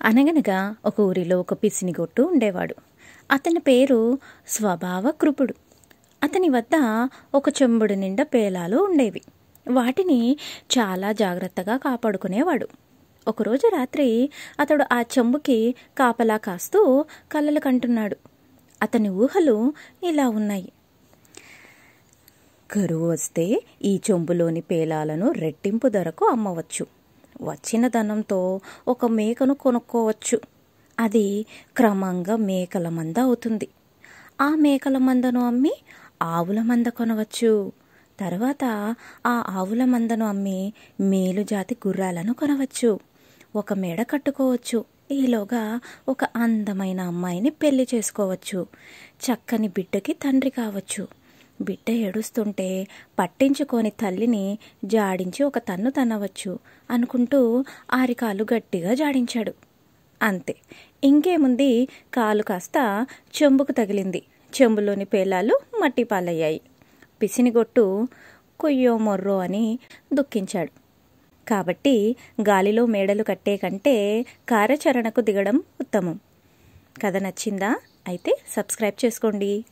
అనగనగా ఒక ఊరిలో ఒక పిసినిగొట్టు ఉండేవాడు. అతని పేరు స్వభావకృపుడు. అతని వద్ద ఒక చెంబుడు నిండా పేలాలు ఉండేవి. వాటిని చాలా జాగ్రత్తగా కాపాడుకునేవాడు. ఒకరోజు రాత్రి అతడు ఆ చెంబుకి కాపలా కాస్తూ కలలు కంటున్నాడు. అతని ఊహలు ఇలా ఉన్నాయి. కరువు వస్తే ఈ చెంబులోని పేలాలను రెట్టింపు ధరకు అమ్మవచ్చు. వచ్చిన ధనంతో ఒక మేకను కొనుక్కోవచ్చు. అది క్రమంగా మేకల మంద అవుతుంది. ఆ మేకల మందను అమ్మి ఆవుల మంద కొనవచ్చు. తర్వాత ఆ ఆవుల మందను అమ్మి మేలుజాతి గుర్రాలను కొనవచ్చు. ఒక మెడ కట్టుకోవచ్చు. ఈలోగా ఒక అందమైన అమ్మాయిని పెళ్లి చేసుకోవచ్చు. చక్కని బిడ్డకి తండ్రి కావచ్చు. బిడ్డ ఏడుస్తుంటే పట్టించుకొని తల్లిని జాడించి ఒక తన్ను తన్నవచ్చు అనుకుంటూ ఆరికాలు గట్టిగా జాడించాడు. అంతే, ఇంకేముంది, కాలు కాస్త చెంబుకు తగిలింది. చెంబులోని పేలాలు మట్టి పాలయ్యాయి. పిసినిగొట్టు కొయ్యో మొర్రో అని దుఃఖించాడు. కాబట్టి గాలిలో మేడలు కట్టే కంటే కార్యాచరణకు దిగడం ఉత్తమం. కథ నచ్చిందా? అయితే సబ్స్క్రైబ్ చేసుకోండి.